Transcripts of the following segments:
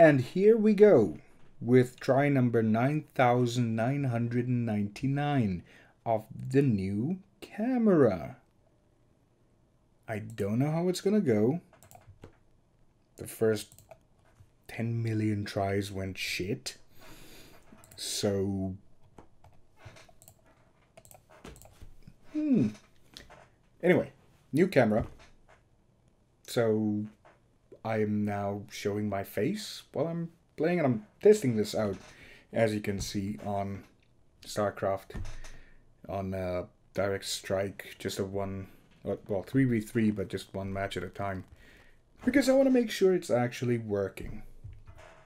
And here we go with try number 9999 of the new camera. I don't know how it's gonna go. The first 10 million tries went shit. So... Anyway, new camera. So I am now showing my face while I'm playing, and I'm testing this out, as you can see, on StarCraft, on direct strike, just a one, well, 3v3, but just one match at a time, because I want to make sure it's actually working.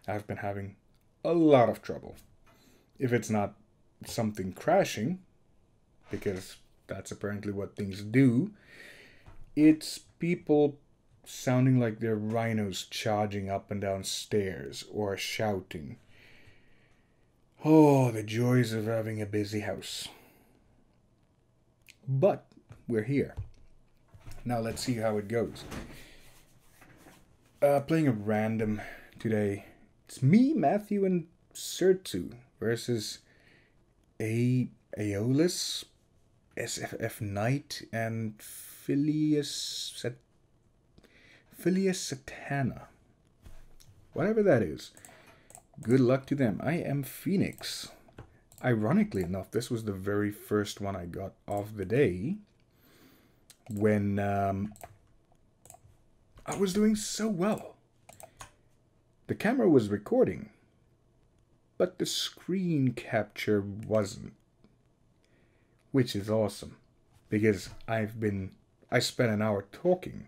I've been having a lot of trouble. If it's not something crashing, because that's apparently what things do, it's people sounding like they're rhinos charging up and down stairs or shouting. Oh, the joys of having a busy house. But we're here. Now let's see how it goes. Playing a random today. It's me, Matthew, and Sertu versus Aeolus, SFF Knight, and Phileas Satana. Whatever that is. Good luck to them. I am Phoenix. Ironically enough, this was the very first one I got of the day when I was doing so well. The camera was recording, but the screen capture wasn't. Which is awesome, because I spent an hour talking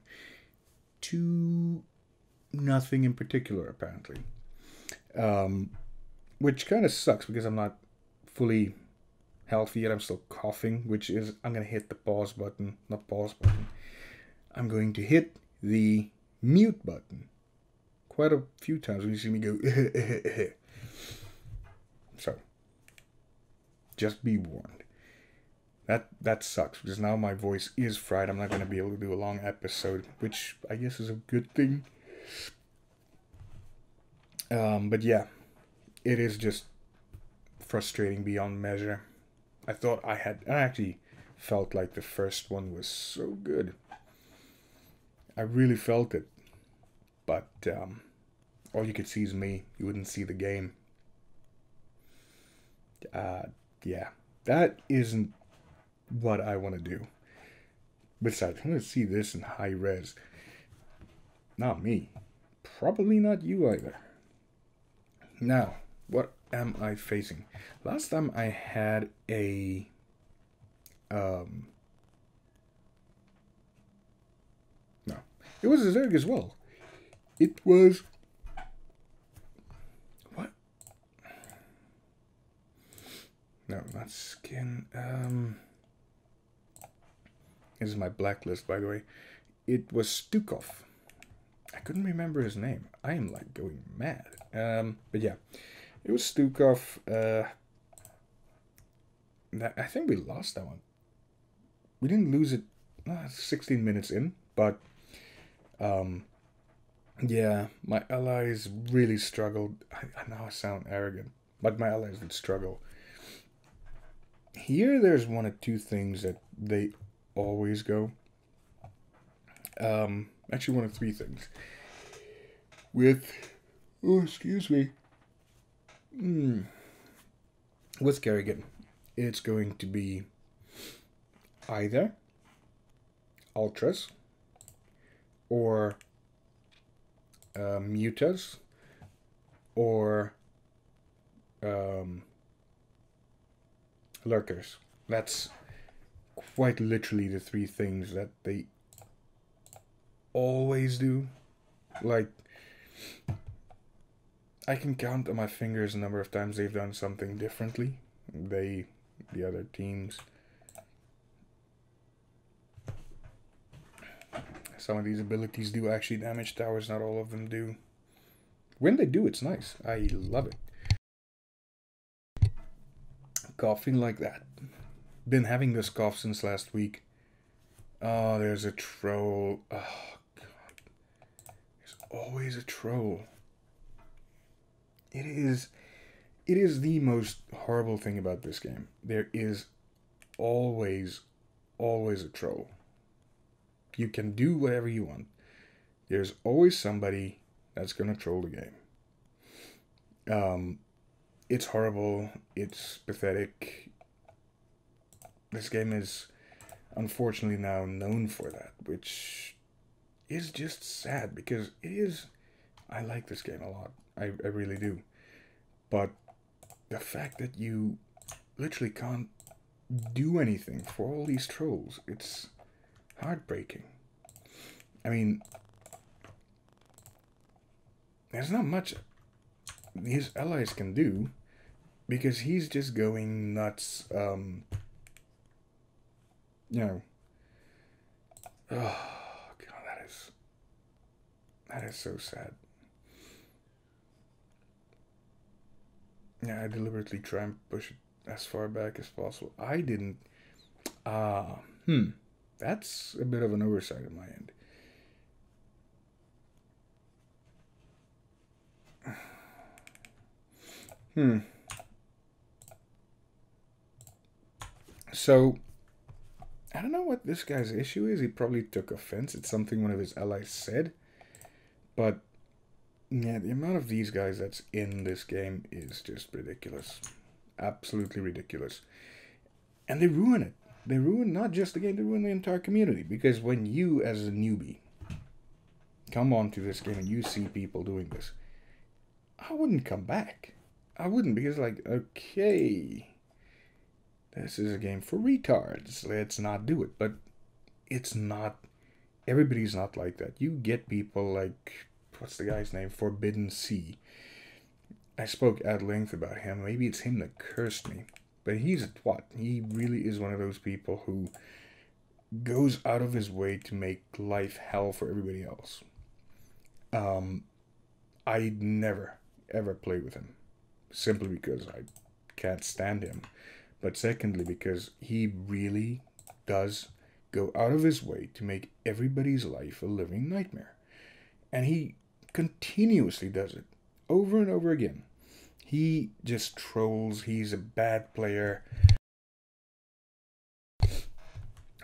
to nothing in particular, apparently. Which kind of sucks, because I'm not fully healthy yet. I'm still coughing, which is, I'm going to hit the pause button. Not pause button. I'm going to hit the mute button quite a few times when you see me go. So, just be warned. That sucks, because now my voice is fried. I'm not going to be able to do a long episode, which I guess is a good thing. But yeah, it is just frustrating beyond measure. I actually felt like the first one was so good. I really felt it. But all you could see is me. You wouldn't see the game. Yeah, that isn't what I want to do. Besides, I'm going to see this in high res. Not me. Probably not you either. Now, what am I facing? Last time I had a... No. It was a Zerg as well. It was... What? No, not skin. This is my blacklist, by the way. It was Stukov. I couldn't remember his name. I am like going mad. But yeah, it was Stukov. I think we lost that one. We didn't lose it 16 minutes in, but yeah, my allies really struggled. I know I sound arrogant, but my allies did struggle. Here, there's one of two things that they always go. Actually, one of three things. With, oh, excuse me. With Kerrigan, it's going to be either Ultras or Mutas or Lurkers. That's quite literally the three things that they always do. Like, I can count on my fingers the number of times they've done something differently. The other teams. Some of these abilities do actually damage towers, not all of them do. When they do, it's nice. I love it. Coughing like that. Been having this cough since last week. Oh, there's a troll. Oh, God. There's always a troll. it is the most horrible thing about this game. There is always, always a troll. You can do whatever you want. There's always somebody that's gonna troll the game. It's horrible. It's pathetic. This game is unfortunately now known for that, which is just sad because it is. I like this game a lot. I really do. But the fact that you literally can't do anything for all these trolls, it's heartbreaking. I mean, there's not much his allies can do because he's just going nuts. You know. Oh God, that is so sad. Yeah, I deliberately try and push it as far back as possible. I didn't. Ah, that's a bit of an oversight on my end. So, I don't know what this guy's issue is. He probably took offense at something one of his allies said. But, yeah, the amount of these guys that's in this game is just ridiculous. Absolutely ridiculous. And they ruin it. They ruin not just the game, they ruin the entire community. Because when you, as a newbie, come onto this game and you see people doing this, I wouldn't come back. I wouldn't, because, like, okay, this is a game for retards. Let's not do it. But it's not. Everybody's not like that. You get people like, what's the guy's name? Forbidden Sea. I spoke at length about him. Maybe it's him that cursed me. But he's a twat. He really is one of those people who goes out of his way to make life hell for everybody else. I'd never, ever play with him. Simply because I can't stand him. But secondly, because he really does go out of his way to make everybody's life a living nightmare. And he continuously does it. Over and over again. He just trolls. He's a bad player.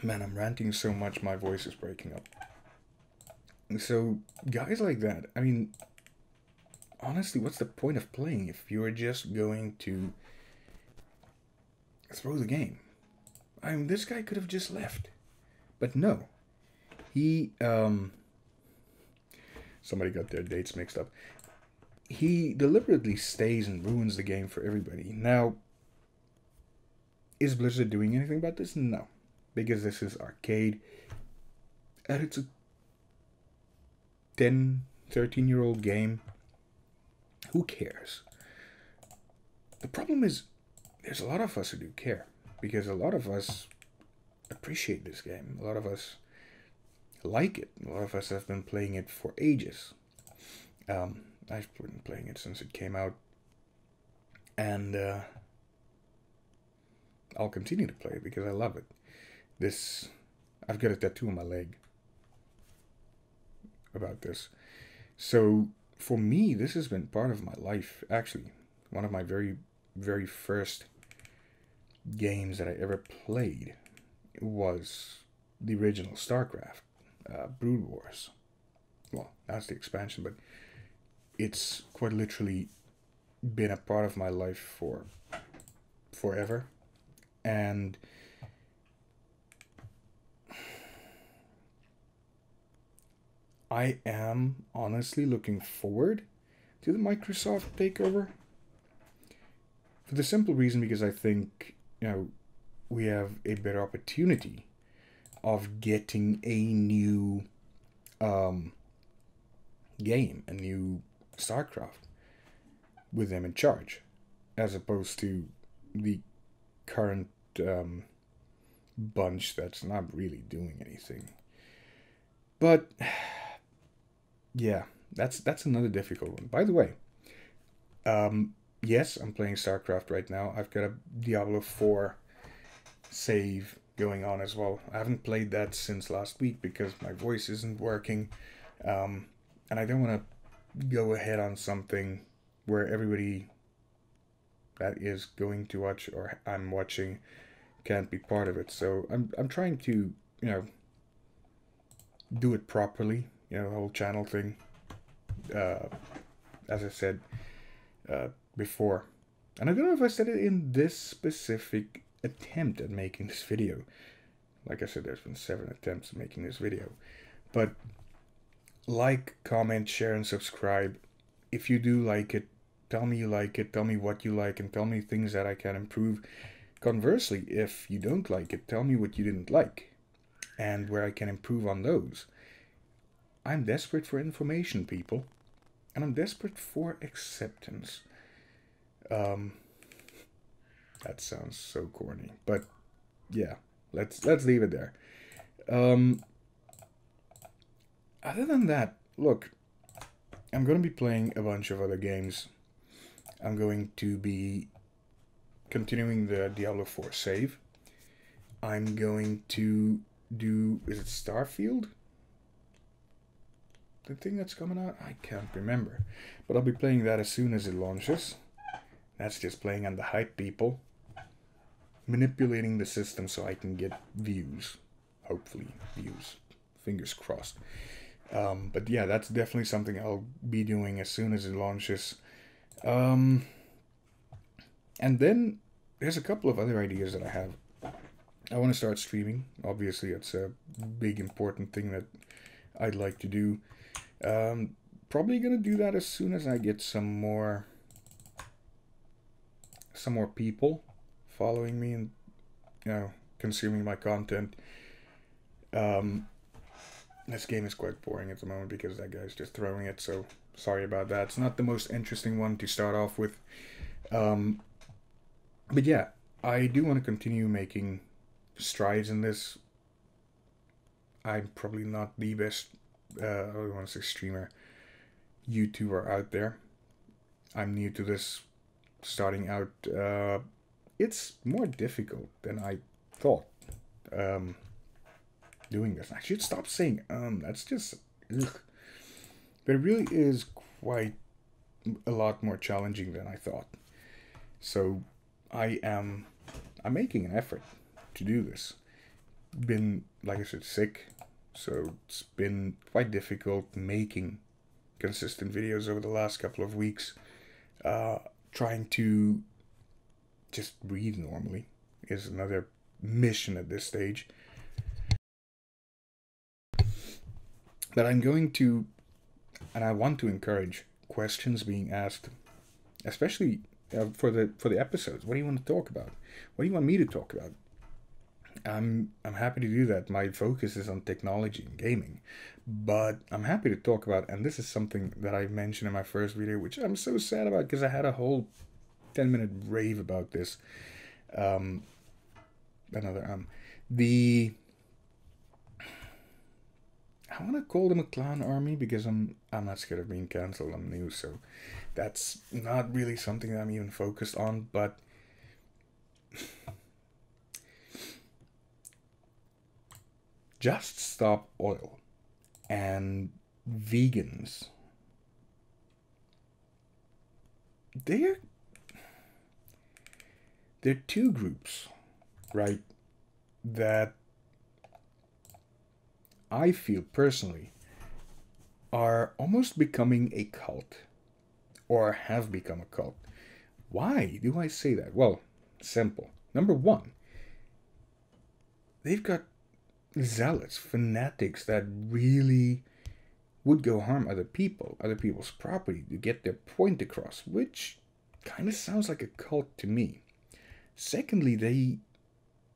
Man, I'm ranting so much my voice is breaking up. So, guys like that, I mean, honestly, what's the point of playing if you're just going to throw the game? I mean, this guy could have just left. But no. He, somebody got their dates mixed up. He deliberately stays and ruins the game for everybody. Now, is Blizzard doing anything about this? No. Because this is arcade. And it's a 10, 13-year-old game. Who cares? The problem is, there's a lot of us who do care. Because a lot of us appreciate this game. A lot of us like it. A lot of us have been playing it for ages. I've been playing it since it came out. And I'll continue to play it because I love it. I've got a tattoo on my leg about this. So, for me, this has been part of my life. Actually, one of my very, very first games that I ever played was the original StarCraft, Brood Wars. Well, that's the expansion, but it's quite literally been a part of my life for forever. And I am honestly looking forward to the Microsoft takeover. For the simple reason because I think, we have a better opportunity of getting a new game, a new StarCraft, with them in charge, as opposed to the current bunch that's not really doing anything. But yeah, that's another difficult one. By the way, yes, I'm playing StarCraft right now. I've got a Diablo 4 save going on as well. I haven't played that since last week because my voice isn't working, and I don't want to go ahead on something where everybody that is going to watch or I'm watching can't be part of it. So I'm trying to, you know, do it properly, you know, the whole channel thing. As I said before. And I don't know if I said it in this specific attempt at making this video. Like I said, there's been 7 attempts at making this video. But like, comment, share, and subscribe. If you do like it, tell me you like it, tell me what you like, and tell me things that I can improve. Conversely, if you don't like it, tell me what you didn't like and where I can improve on those. I'm desperate for information, people. And I'm desperate for acceptance. That sounds so corny, but yeah, let's leave it there. Other than that, look, I'm going to be playing a bunch of other games. I'm going to be continuing the Diablo 4 save. I'm going to do, is it Starfield? The thing that's coming out? I can't remember. But I'll be playing that as soon as it launches. That's just playing on the hype, people. Manipulating the system so I can get views. Hopefully, views. Fingers crossed. But yeah, that's definitely something I'll be doing as soon as it launches. And then there's a couple of other ideas that I have. I want to start streaming. Obviously, it's a big important thing that I'd like to do. Probably gonna do that as soon as I get some more people following me and, you know, consuming my content. This game is quite boring at the moment because that guy's just throwing it, so sorry about that. It's not the most interesting one to start off with. But yeah, I do want to continue making strides in this. I'm probably not the best, I don't want to say streamer, YouTuber out there. I'm new to this, starting out. It's more difficult than I thought, doing this. I should stop saying that's just ugh. But it really is quite a lot more challenging than I thought. So I'm making an effort to do this. Been, like I said, sick, so it's been quite difficult making consistent videos over the last couple of weeks. Trying to just breathe normally is another mission at this stage. But I'm going to, and I want to encourage questions being asked, especially for the episodes. What do you want to talk about? What do you want me to talk about? I'm happy to do that. My focus is on technology and gaming, but I'm happy to talk about, and this is something that I mentioned in my first video, which I'm so sad about because I had a whole 10-minute rave about this. I want to call them a clown army because I'm not scared of being cancelled. I'm new, so that's not really something that I'm even focused on, but Just Stop Oil and vegans, they're two groups, right, that I feel personally are almost becoming a cult, or have become a cult. Why do I say that? Well, simple. Number one, they've got zealots, fanatics that really would go harm other people, other people's property to get their point across, which kind of sounds like a cult to me. Secondly, they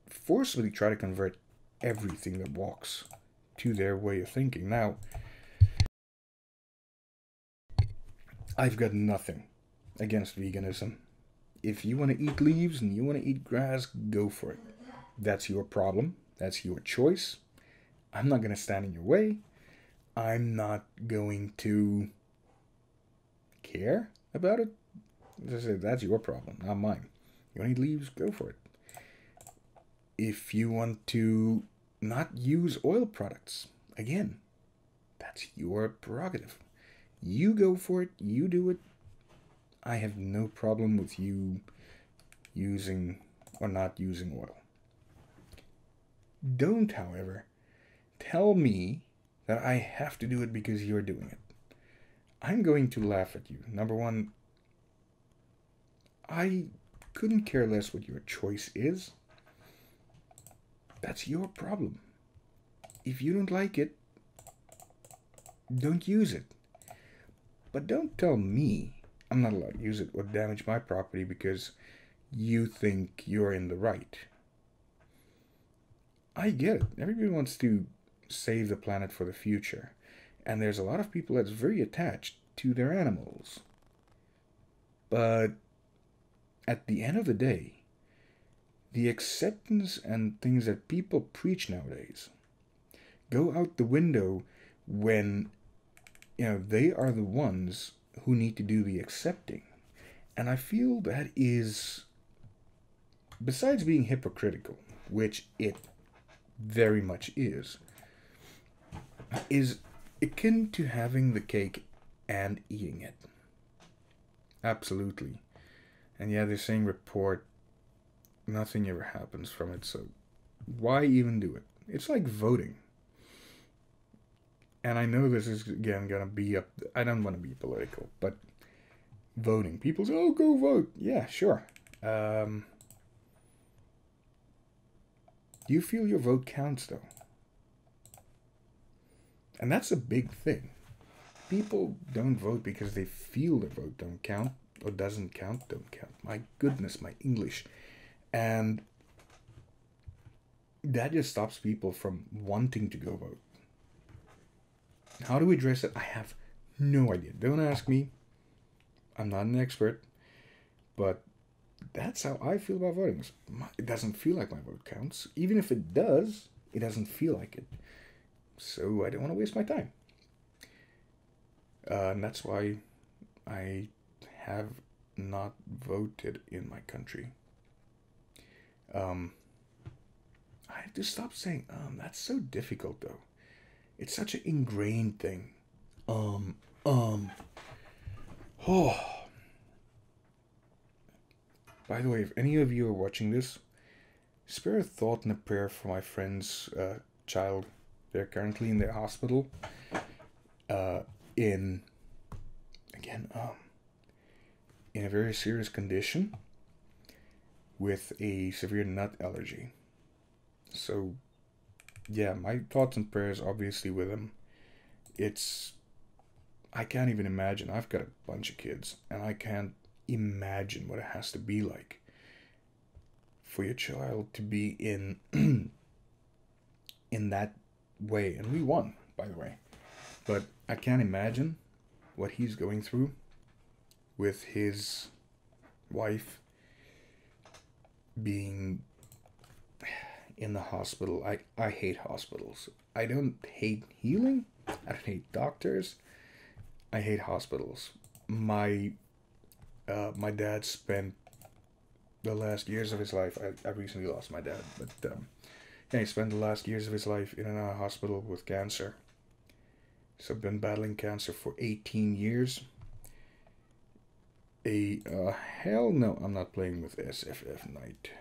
forcibly try to convert everything that walks to their way of thinking. Now, I've got nothing against veganism. If you want to eat leaves and you want to eat grass, go for it. That's your problem. That's your choice. I'm not going to stand in your way. I'm not going to care about it. As I said, that's your problem, not mine. You want to eat leaves? Go for it. If you want to not use oil products, again, that's your prerogative. You go for it. You do it. I have no problem with you using or not using oil. Don't, however, tell me that I have to do it because you're doing it. I'm going to laugh at you. Number one, I couldn't care less what your choice is. That's your problem. If you don't like it, don't use it. But don't tell me I'm not allowed to use it or damage my property because you think you're in the right. I get it. Everybody wants to save the planet for the future. And there's a lot of people that's very attached to their animals. But at the end of the day, the acceptance and things that people preach nowadays go out the window when, they are the ones who need to do the accepting. And I feel that is, besides being hypocritical, which it very much is akin to having the cake and eating it. Absolutely. And yeah, they're saying report, nothing ever happens from it, so why even do it? It's like voting. And I know this is, again, going to be I don't want to be political, but voting. People say, oh, go vote. Yeah, sure. Do you feel your vote counts, though? And that's a big thing. People don't vote because they feel their vote don't count, or don't count. My goodness, my English. And that just stops people from wanting to go vote. How do we address it? I have no idea. Don't ask me. I'm not an expert. But that's how I feel about voting. It doesn't feel like my vote counts. Even if it does, it doesn't feel like it. So I don't want to waste my time. And that's why I have not voted in my country. I have to stop saying, that's so difficult, though. It's such an ingrained thing. Oh. By the way, if any of you are watching this, spare a thought and a prayer for my friend's child. They're currently in the hospital. In a very serious condition with a severe nut allergy. So, yeah, my thoughts and prayers obviously with him. I can't even imagine. I've got a bunch of kids, and I can't imagine what it has to be like for your child to be in that way. And we won, by the way. But I can't imagine what he's going through with his wife being in the hospital. I hate hospitals. I don't hate healing. I don't hate doctors. I hate hospitals. My dad spent the last years of his life. I recently lost my dad, but he spent the last years of his life in a hospital with cancer. So I've been battling cancer for 18 years. Hell no, I'm not playing with SFF Knight.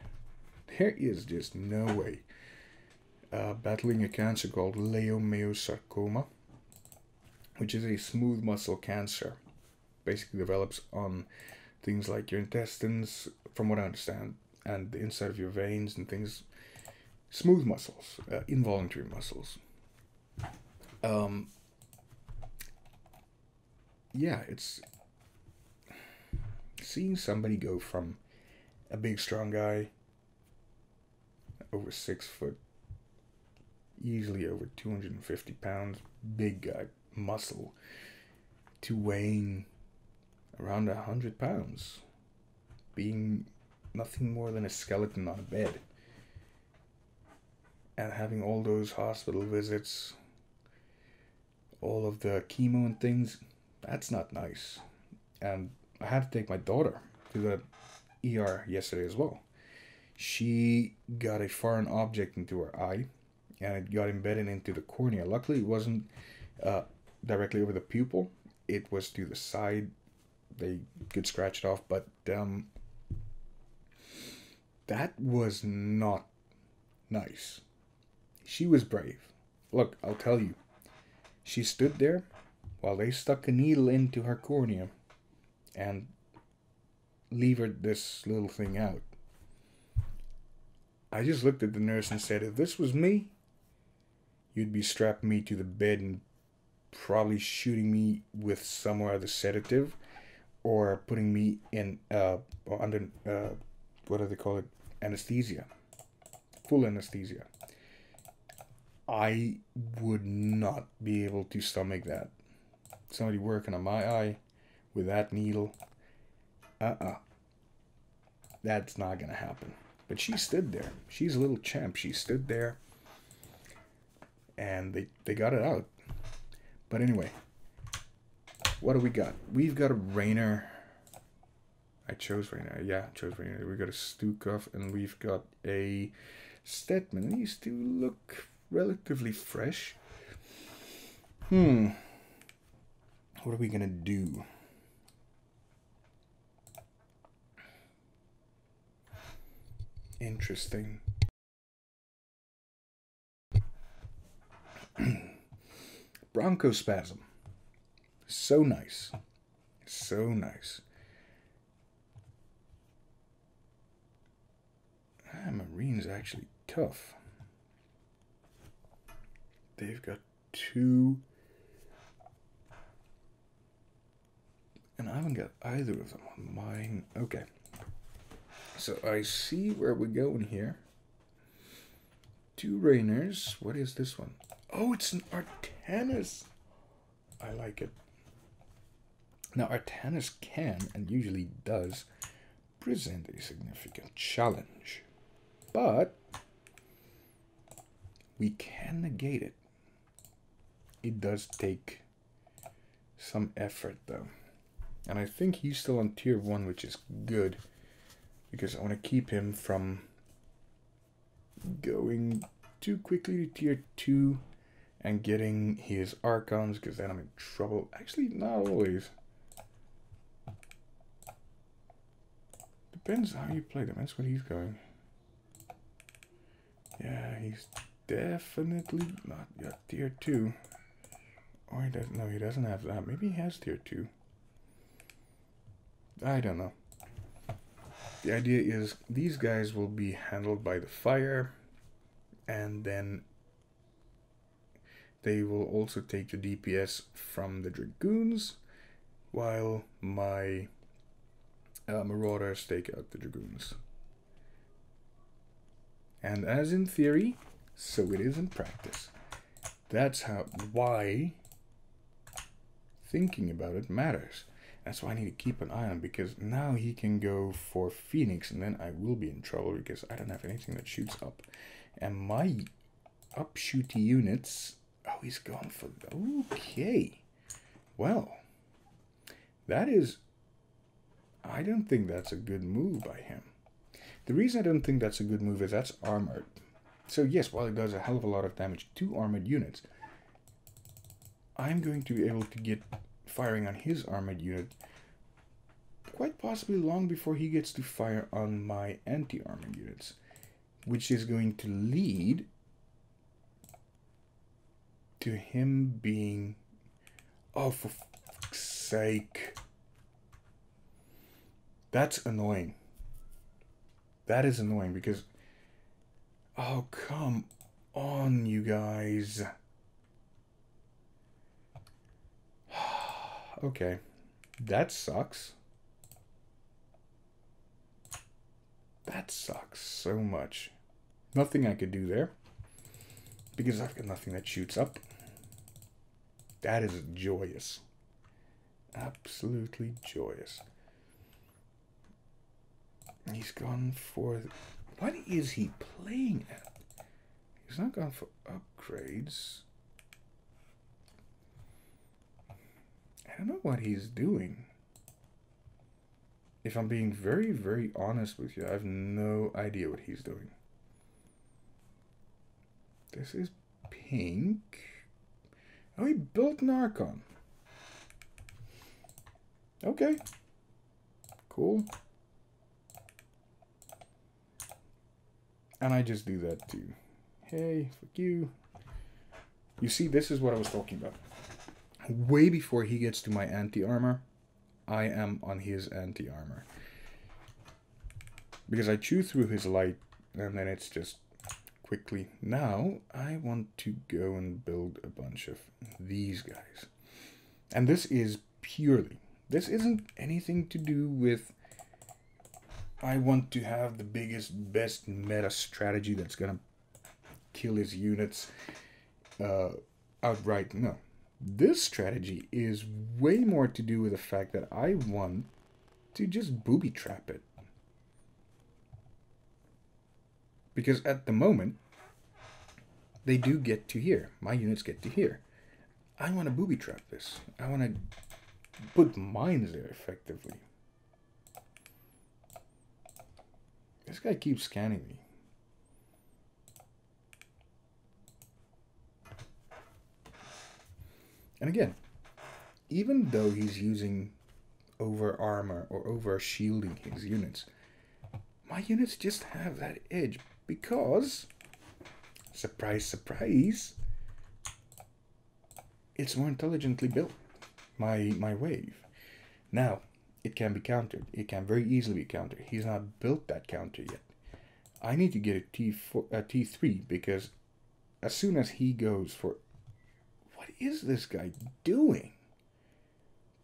There is just no way. Battling a cancer called leiomyosarcoma, which is a smooth muscle cancer. Basically develops on things like your intestines, from what I understand, and the inside of your veins and things. Smooth muscles, involuntary muscles. Yeah, it's seeing somebody go from a big strong guy, over 6 foot, easily over 250 pounds, big guy, muscle, to weighing around 100 pounds, being nothing more than a skeleton on a bed, and having all those hospital visits, all of the chemo and things. That's not nice. And I had to take my daughter to the ER yesterday as well. She got a foreign object into her eye, and it got embedded into the cornea. Luckily, it wasn't directly over the pupil. It was to the side, they could scratch it off, but that was not nice. She was brave. Look, I'll tell you. She stood there while they stuck a needle into her cornea and levered this little thing out. I just looked at the nurse and said, if this was me, you'd be strapping me to the bed and probably shooting me with some other sedative, or putting me in or under what do they call it, anesthesia, full anesthesia. I would not be able to stomach that. Somebody working on my eye with that needle, that's not gonna happen. But she stood there. She's a little champ. She stood there, and they got it out. But anyway, what do we got? We've got a Rainer. I chose Rainer. Yeah, I chose Rainer. We got a Stukov, and we've got a Stetman. These two look relatively fresh. What are we gonna do? Interesting. Bronchospasm. So nice. So nice. Marine's actually tough. They've got 2. And I haven't got either of them on mine. Okay. So I see where we're going here. 2 Rainers. What is this one? Oh, it's an Artanis. I like it. Now, Artanis can, and usually does, present a significant challenge. But we can negate it. It does take some effort, though. And I think he's still on tier 1, which is good, because I want to keep him from going too quickly to tier 2 and getting his Archons, because then I'm in trouble. Actually, not always. Depends how you play them. That's what he's going. Yeah, he's definitely not got tier 2. Or he doesn't. No, he doesn't have that. Maybe he has tier 2. I don't know. The idea is these guys will be handled by the fire, and then they will also take the DPS from the Dragoons, while my Marauders take out the Dragoons. And as in theory, so it is in practice. That's why thinking about it matters. That's why I need to keep an eye on him, because now he can go for Phoenix, and then I will be in trouble because I don't have anything that shoots up. And my upshooty units... Oh, he's gone for... Okay. Well, that is... I don't think that's a good move by him. The reason I don't think that's a good move is that's armored. So yes, while it does a hell of a lot of damage to armored units, I'm going to be able to get firing on his armored unit quite possibly long before he gets to fire on my anti-armored units, which is going to lead to him being... Oh, for fuck's sake. That's annoying. That is annoying because... Oh, come on, you guys. Okay. That sucks. That sucks so much. Nothing I could do there, because I've got nothing that shoots up. That is joyous. Absolutely joyous. He's gone for... What is he playing at? He's not gone for upgrades. I don't know what he's doing. If I'm being very, very honest with you, I have no idea what he's doing. This is pink. Oh, he built an Archon. Okay. Cool. And I just do that too. Hey, fuck you. You see, this is what I was talking about. Way before he gets to my anti-armor, I am on his anti-armor. Because I chew through his light, and then it's just quickly. Now, I want to go and build a bunch of these guys. And this is purely, this isn't anything to do with I want to have the biggest, best meta strategy that's gonna kill his units outright. No. This strategy is way more to do with the fact that I want to just booby trap it. Because at the moment, they do get to here. My units get to here. I want to booby trap this. I want to put mines there effectively. This guy keeps scanning me. And again, even though he's using over armor or over shielding his units, my units just have that edge because, surprise, surprise, it's more intelligently built. My wave. Now, it can be countered. It can very easily be countered. He's not built that counter yet. I need to get a T3 because as soon as he goes for... What is this guy doing?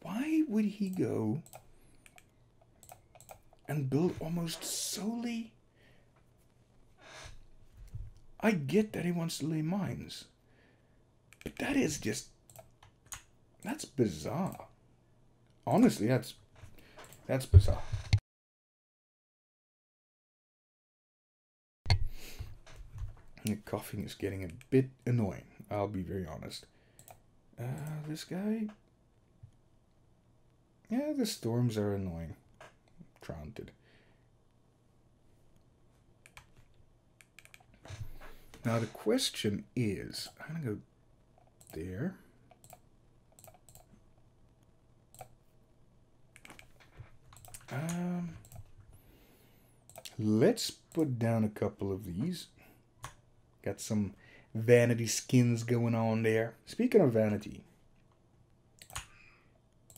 Why would he go and build almost solely? I get that he wants to lay mines, but that is just... That's bizarre. Honestly, that's bizarre. The coughing is getting a bit annoying, I'll be very honest. This guy... Yeah, the storms are annoying. Trounted. Now the question is, I'm gonna go there. Let's put down a couple of these. Got some vanity skins going on there. Speaking of vanity,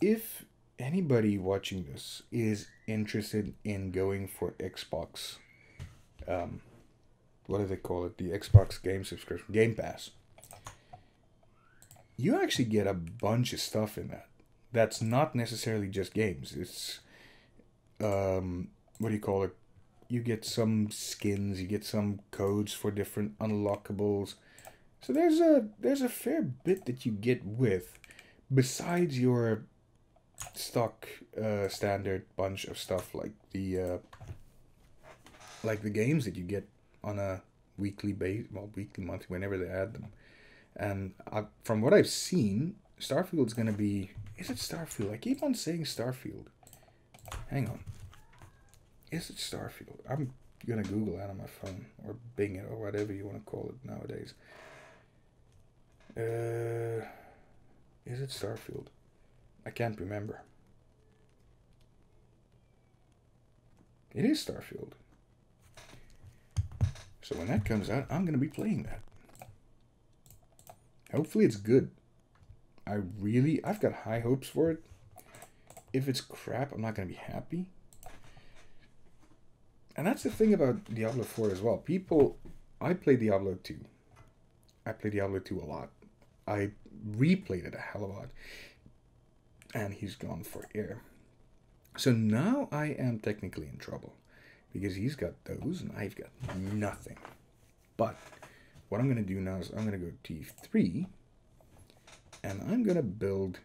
if anybody watching this is interested in going for Xbox, what do they call it? The Xbox game subscription, Game Pass. You actually get a bunch of stuff in that. That's not necessarily just games. It's, what do you call it? You get some skins, you get some codes for different unlockables. So there's a fair bit that you get with, besides your stock standard bunch of stuff like the games that you get on a weekly base, well, weekly, monthly, whenever they add them. And from what I've seen, Starfield's gonna be... Is it Starfield? I keep on saying Starfield. Hang on. Is it Starfield? I'm gonna Google that on my phone, or Bing it, or whatever you want to call it nowadays. Is it Starfield? I can't remember. It is Starfield. So when that comes out, I'm gonna be playing that. Hopefully it's good. I've got high hopes for it. If it's crap, I'm not gonna be happy. And that's the thing about Diablo 4 as well. I play Diablo 2. I play Diablo 2 a lot. I replayed it a hell of a lot. And he's gone for air. So now I am technically in trouble. Because he's got those and I've got nothing. But what I'm going to do now is I'm going to go T3. And I'm going to build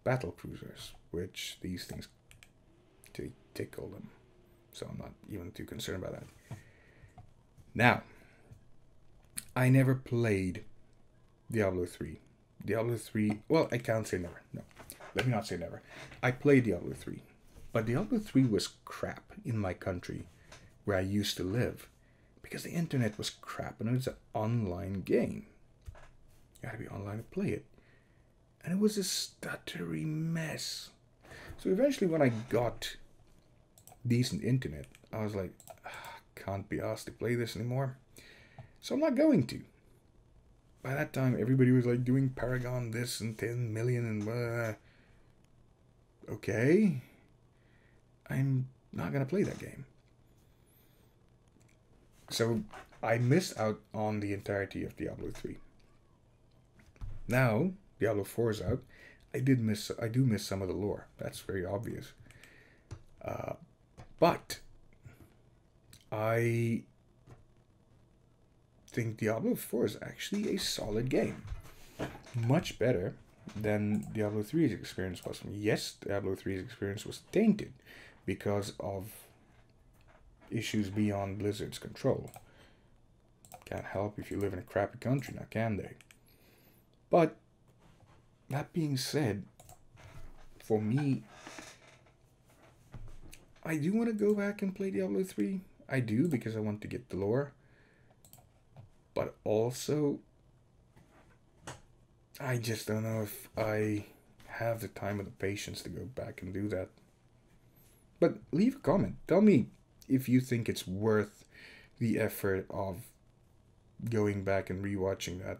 battle cruisers. Which these things tickle them. So I'm not even too concerned about that. Now, I never played Diablo 3. Diablo 3, well, I can't say never. No, let me not say never. I played Diablo 3. But Diablo 3 was crap in my country where I used to live. Because the internet was crap and it was an online game. You had to be online to play it. And it was a stuttery mess. So eventually when I got decent internet, I was like, can't be asked to play this anymore. So I'm not going to. By that time, everybody was like doing Paragon this and 10 million and okay. I'm not gonna play that game. So I missed out on the entirety of Diablo 3. Now Diablo 4 is out. I do miss some of the lore. That's very obvious. But I think Diablo 4 is actually a solid game. Much better than Diablo 3's experience was. Yes, Diablo 3's experience was tainted because of issues beyond Blizzard's control. Can't help if you live in a crappy country now, can they? But that being said, for me, I do want to go back and play Diablo 3. I do, because I want to get the lore. But also, I just don't know if I have the time or the patience to go back and do that. But leave a comment. Tell me if you think it's worth the effort of going back and rewatching that.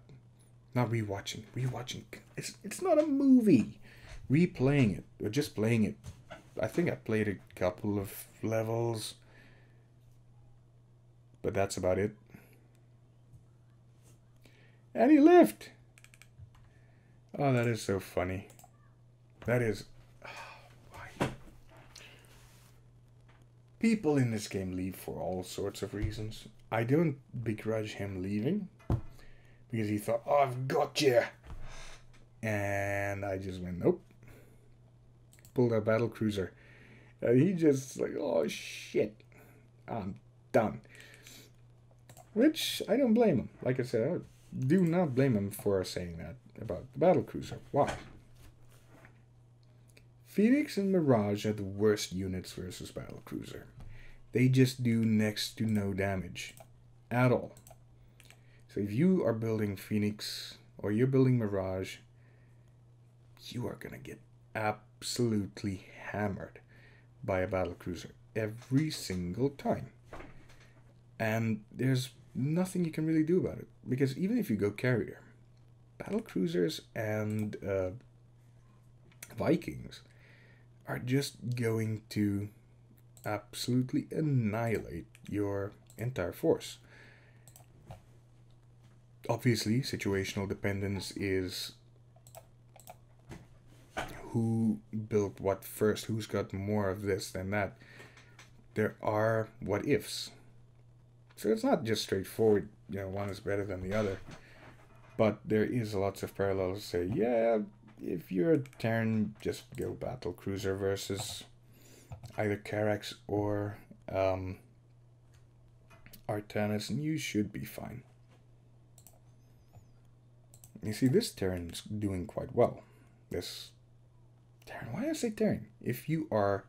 Not rewatching. Rewatching. It's not a movie. Replaying it. Or just playing it. I think I played a couple of levels. But that's about it. And he left. Oh, that is so funny. That is... why? People in this game leave for all sorts of reasons. I don't begrudge him leaving. Because he thought, oh, I've got you. And I just went, nope. Pulled out battle cruiser. And he just like, oh shit. I'm done. Which, I don't blame him. Like I said, I do not blame him for saying that about the battle cruiser. Why? Phoenix and Mirage are the worst units versus battle cruiser. They just do next to no damage. At all. So if you are building Phoenix or you're building Mirage, you are going to get absolutely hammered by a battle cruiser every single time. And there's nothing you can really do about it. Because even if you go carrier, battle cruisers and Vikings are just going to absolutely annihilate your entire force. Obviously, situational dependence is who built what first, who's got more of this than that. There are what ifs. So it's not just straightforward, you know, one is better than the other. But there is lots of parallels to say, yeah, if you're a Terran, just go battle cruiser versus either Carax or Artanis, and you should be fine. You see, this Terran's doing quite well. This Terran, why do I say Terran? If you are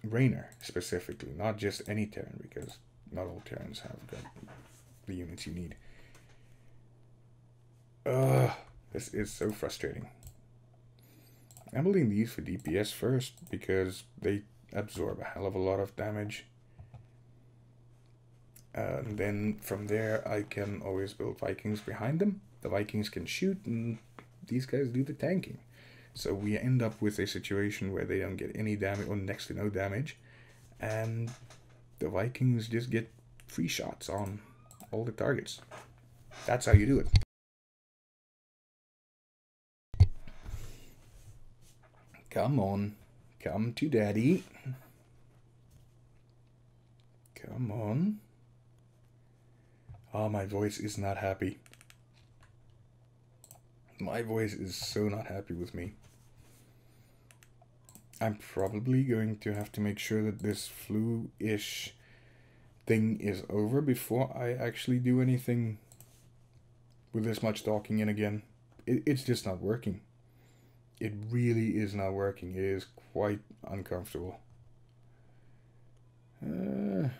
Rainer specifically, not just any Terran, because not all Terrans have got the units you need. This is so frustrating. I'm building these for DPS first because they absorb a hell of a lot of damage. And then from there I can always build Vikings behind them. The Vikings can shoot and these guys do the tanking. So we end up with a situation where they don't get any damage or next to no damage. And the Vikings just get free shots on all the targets. That's how you do it. Come on. Come to daddy. Come on. Oh, my voice is not happy. My voice is so not happy with me. I'm probably going to have to make sure that this flu-ish thing is over before I actually do anything with this much talking in again. It's just not working. It really is not working. It is quite uncomfortable. This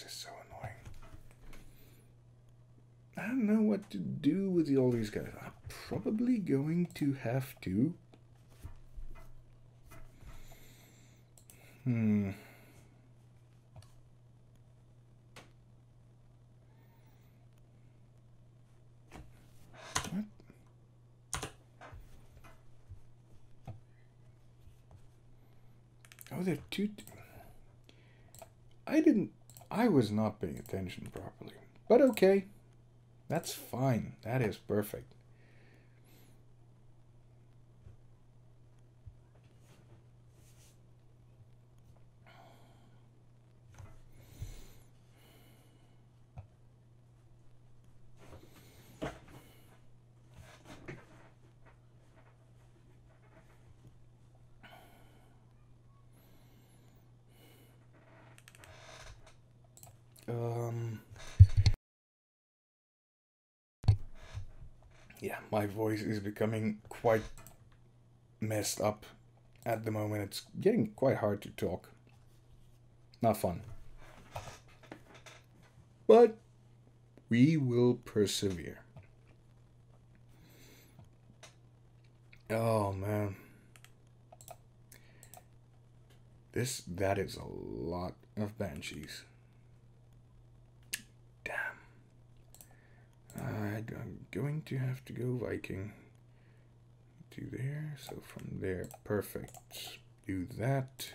is so annoying. I don't know what to do with all these guys. probably going to have to... What? Oh, there are two... I was not paying attention properly. But okay. That's fine. That is perfect. Yeah, my voice is becoming quite messed up at the moment. It's getting quite hard to talk. Not fun. But we will persevere. Oh man. That is a lot of banshees. Damn. I'm going to have to go Viking to there. So from there, perfect. Do that.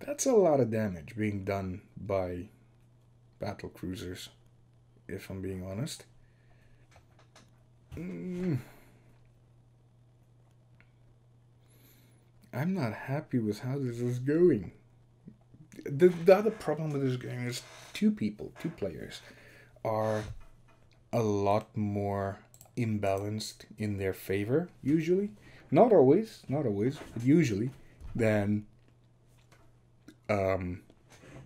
That's a lot of damage being done by battle cruisers, if I'm being honest. I'm not happy with how this is going. The other problem with this game is two players, are a lot more imbalanced in their favor, usually. Not always, but usually, than the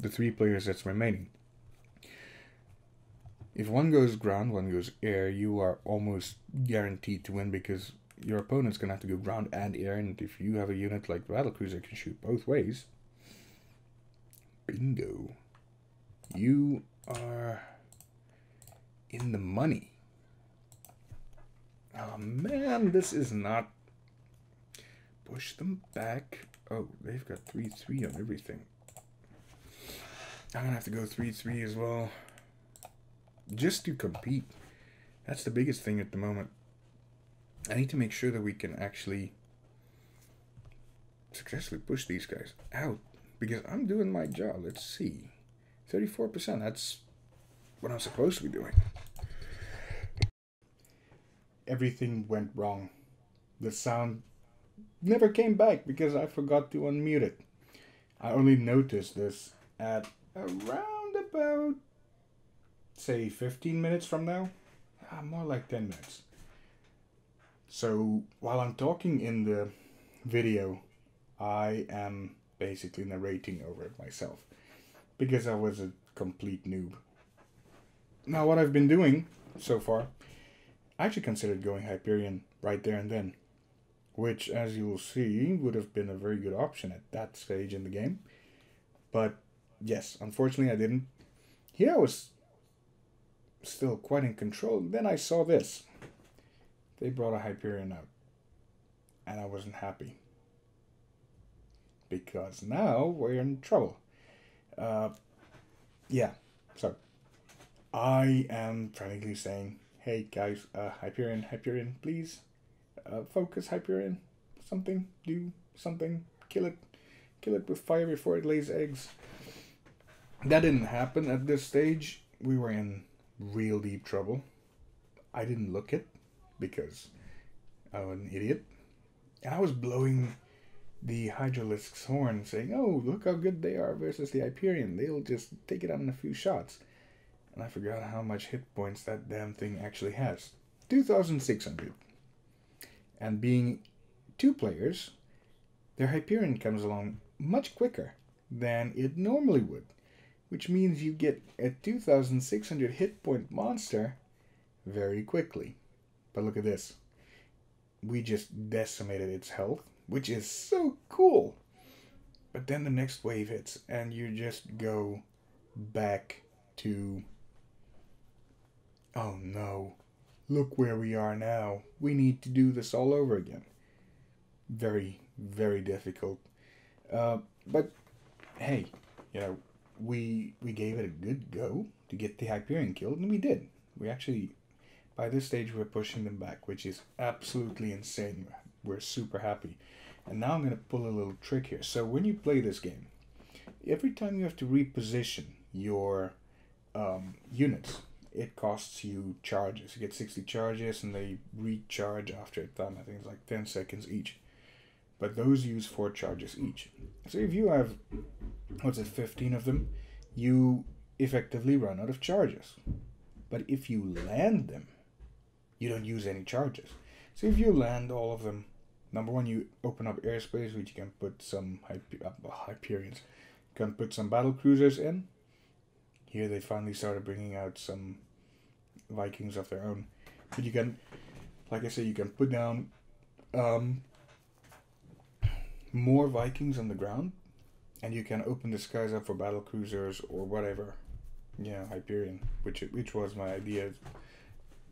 3 players that's remaining. If one goes ground, one goes air, you are almost guaranteed to win because your opponent's going to have to go ground and air, and if you have a unit like the Battlecruiser that can shoot both ways, bingo. You are in the money. Oh man, this is not... Push them back. Oh, they've got 3-3 on everything. I'm gonna have to go 3-3 as well. Just to compete. That's the biggest thing at the moment. I need to make sure that we can actually successfully push these guys out. Because I'm doing my job. Let's see. 34%. That's what I'm supposed to be doing. Everything went wrong. The sound never came back because I forgot to unmute it. I only noticed this at around about, say, 15 minutes from now. More like 10 minutes. So while I'm talking in the video, I am basically narrating over it myself because I was a complete noob. Now what I've been doing so far, I actually considered going Hyperion right there and then, which as you will see would have been a very good option at that stage in the game. But yes, unfortunately I didn't. Here I was still quite in control. Then I saw this. They brought a Hyperion out and I wasn't happy. Because now we're in trouble. Yeah, so I am frankly saying, hey guys, Hyperion, please, focus Hyperion, something, do something, kill it with fire before it lays eggs. That didn't happen at this stage. We were in real deep trouble. I didn't look it because I was an idiot. And I was blowing the Hydralisk's horn saying, oh, look how good they are versus the Hyperion. They'll just take it out in a few shots. And I forgot how much hit points that damn thing actually has. 2,600. And being 2 players, their Hyperion comes along much quicker than it normally would. Which means you get a 2,600 hit point monster very quickly. But look at this. We just decimated its health, which is so cool. But then the next wave hits and you just go back to Oh no, look where we are now. We need to do this all over again. Very, very difficult. But hey, you know, we gave it a good go to get the Hyperion killed, and we did. We actually, by this stage, we're pushing them back, which is absolutely insane. We're super happy. And now I'm going to pull a little trick here. So when you play this game, every time you have to reposition your units, it costs you charges. You get 60 charges, and they recharge after a time. I think it's like 10 seconds each. But those use 4 charges each. So if you have, 15 of them, you effectively run out of charges. But if you land them, you don't use any charges. So if you land all of them, number one, you open up airspace, which you can put some Hyperions. You can put some battle cruisers in. Here they finally started bringing out some Vikings of their own. But you can, like I said, you can put down more Vikings on the ground, and you can open the skies up for battle cruisers or whatever. Yeah, Hyperion, which was my idea.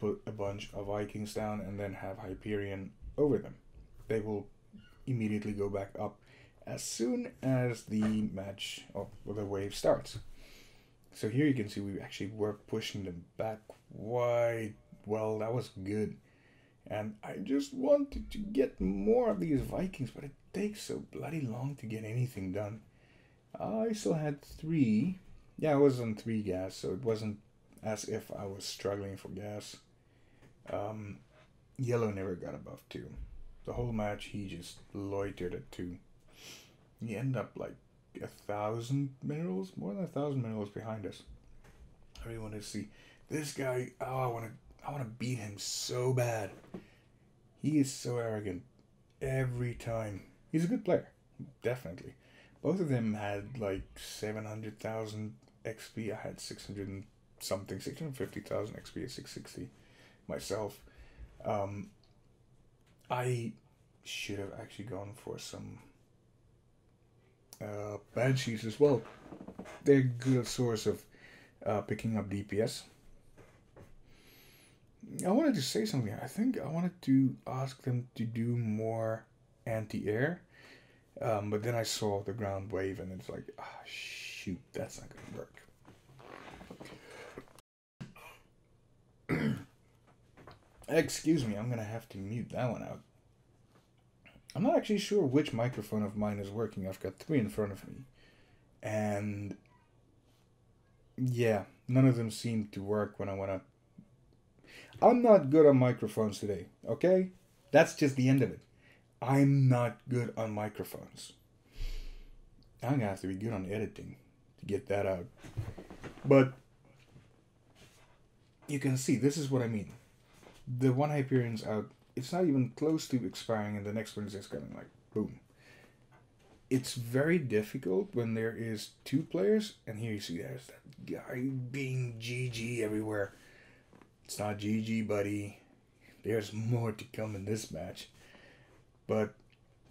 Put a bunch of Vikings down and then have Hyperion over them. They will immediately go back up as soon as the match or the wave starts. So here you can see we actually were pushing them back quite well. That was good. And I just wanted to get more of these Vikings, but it takes so bloody long to get anything done. I still had 3. Yeah, I was on 3 gas, so it wasn't as if I was struggling for gas. Yellow never got above 2. The whole match, he just loitered at 2. He ended up like 1,000 minerals, more than 1,000 minerals behind us. I really want to see this guy. Oh, I want to beat him so bad. He is so arrogant every time. He's a good player, definitely. Both of them had like 700,000 XP. I had 600 and something, 650,000 XP at 660 myself. I should have actually gone for some Banshees as well. They're a good source of picking up DPS. I wanted to say something. I think I wanted to ask them to do more anti-air. But then I saw the ground wave and it's like, shoot, that's not going to work. Excuse me, I'm going to have to mute that one out. I'm not actually sure which microphone of mine is working. I've got 3 in front of me. And yeah, none of them seem to work when I want to. I'm not good on microphones today, okay? That's just the end of it. I'm not good on microphones. I'm going to have to be good on editing to get that out. But you can see, this is what I mean. The one Hyperion's out. It's not even close to expiring, and the next one is just coming like, boom. It's very difficult when there is 2 players, and here you see there's that guy being GG everywhere. It's not GG, buddy. There's more to come in this match. But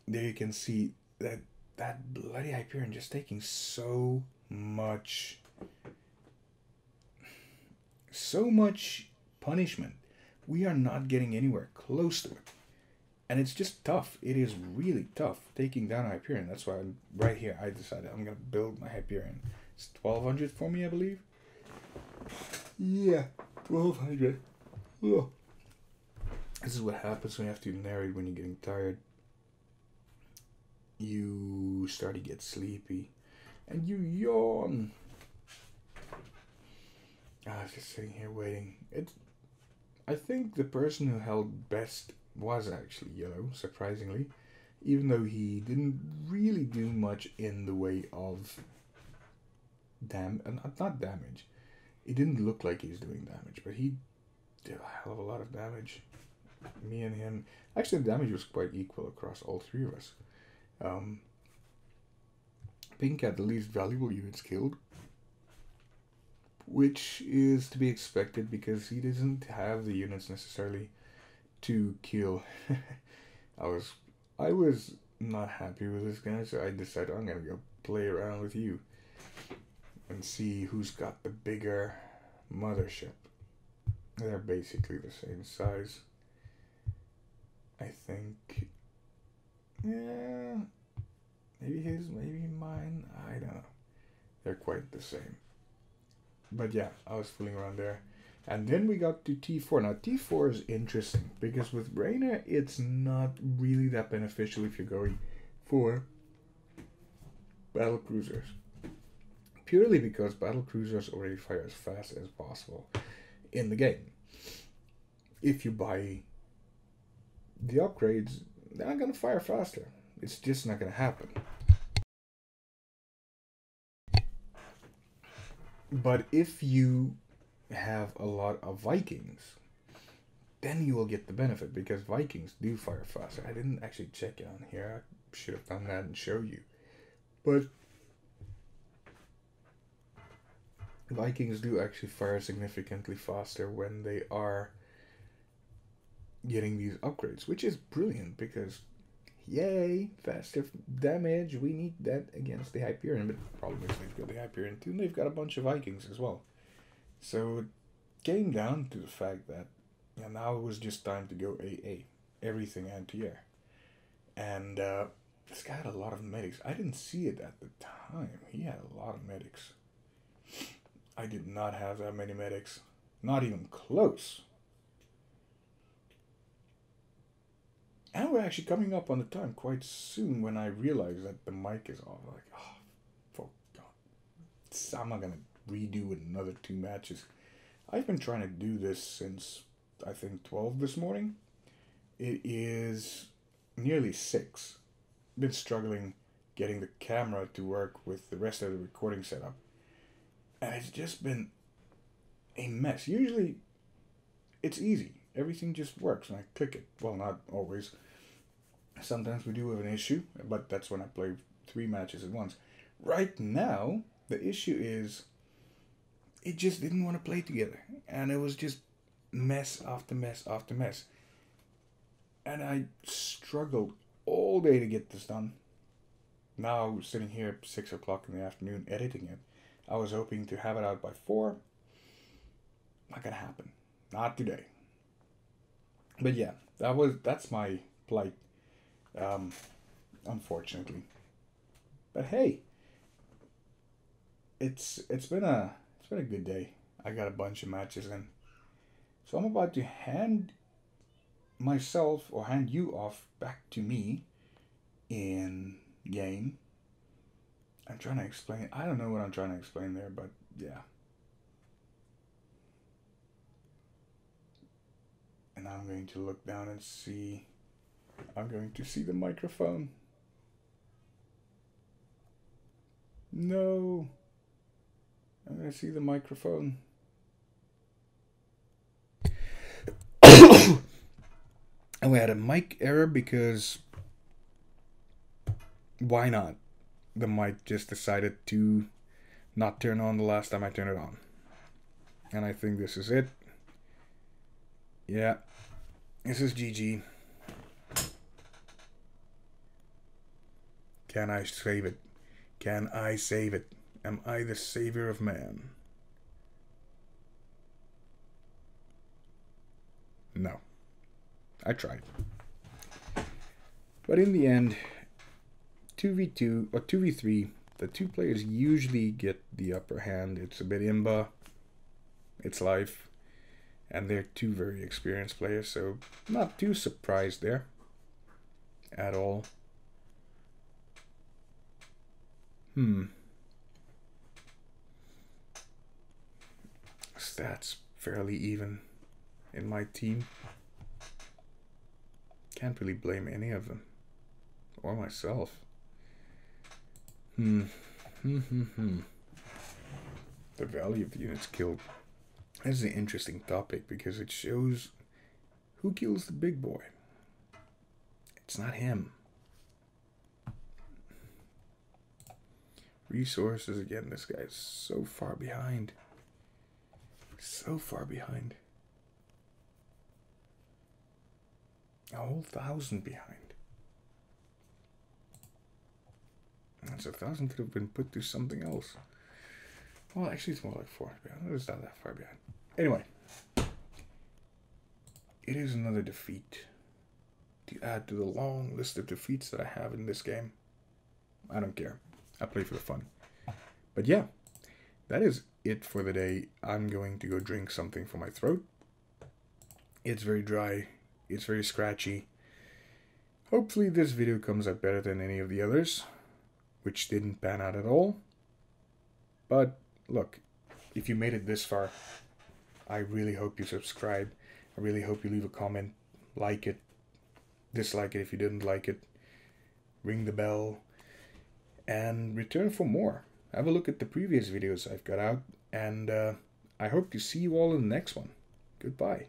there you can see that bloody Hyperion just taking so much punishment. We are not getting anywhere close to it. And it's just tough. It is really tough taking down Hyperion. That's why I'm right here. I decided I'm going to build my Hyperion. It's 1,200 for me, I believe. Yeah, 1,200. Ugh. This is what happens when you have to narrate when you're getting tired. You start to get sleepy. And you yawn. I was just sitting here waiting. I think the person who held best was actually Yellow, surprisingly. Even though he didn't really do much in the way of not damage. It didn't look like he was doing damage, but he did a hell of a lot of damage. Me and him. Actually, the damage was quite equal across all 3 of us. Pink had the least valuable units killed, which is to be expected because he doesn't have the units necessarily to kill. I was not happy with this guy, so I decided I'm gonna go play around with you and see who's got the bigger mothership. They're basically the same size. I think. Yeah. Maybe his, maybe mine. I don't know. They're quite the same. But yeah, I was fooling around there. And then we got to T4. Now, T4 is interesting because with Rainer, it's not really that beneficial if you're going for battle cruisers. Purely because battle cruisers already fire as fast as possible in the game. If you buy the upgrades, they're not going to fire faster. It's just not going to happen. But if you have a lot of Vikings, then you will get the benefit because Vikings do fire faster. I didn't actually check it on here. I should have done that and show you. But Vikings do actually fire significantly faster when they are getting these upgrades, which is brilliant because yay, faster damage. We need that against the Hyperion. But the problem is they've got the Hyperion too, and they've got a bunch of Vikings as well. So it came down to the fact that now it was just time to go AA. Everything anti-air. And this guy had a lot of medics. I didn't see it at the time. He had a lot of medics. I did not have that many medics. Not even close. And we're actually coming up on the time quite soon when I realized that the mic is off. Like, oh, for God. I'm not going to redo another 2 matches. I've been trying to do this since, I think, 12 this morning. It is nearly 6. Been struggling getting the camera to work with the rest of the recording setup. And it's just been a mess. Usually, it's easy. Everything just works and I click it. Well, not always. Sometimes we do have an issue, but that's when I play 3 matches at once. Right now, the issue is it just didn't want to play together. And it was just mess after mess after mess. And I struggled all day to get this done. Now I was sitting here at 6 o'clock in the afternoon editing it. I was hoping to have it out by 4. Not gonna happen. Not today. But yeah, that's my plight. Unfortunately. But hey, it's been a good day. I got a bunch of matches in. So I'm about to hand you off back to me in game. I'm trying to explain. I don't know what I'm trying to explain there, but yeah. And I'm going to look down and see. I'm going to see the microphone. No. I'm going to see the microphone. And we had a mic error because why not? The mic just decided to not turn on the last time I turned it on. And I think this is it. Yeah. This is GG. Can I save it? Can I save it? Am I the savior of man? No. I tried. But in the end, 2v2 or 2v3, the 2 players usually get the upper hand. It's a bit imba. It's life. And they're 2 very experienced players, so not too surprised there at all. Stats fairly even in my team. Can't really blame any of them. Or myself. The value of the units killed. This is an interesting topic because it shows who kills the big boy. It's not him. Resources, again, this guy is so far behind. So far behind. A whole 1,000 behind. That's 1,000 could have been put to something else. Well, actually, it's more like 400 behind. It's not that far behind. Anyway, it is another defeat to add to the long list of defeats that I have in this game. I don't care. I play for the fun. But yeah, that is it for the day. I'm going to go drink something for my throat. It's very dry. It's very scratchy. Hopefully this video comes out better than any of the others, which didn't pan out at all. But look, if you made it this far, I really hope you subscribe. I really hope you leave a comment, like it, dislike it if you didn't like it, ring the bell, and return for more. Have a look at the previous videos I've got out, and I hope to see you all in the next one. Goodbye.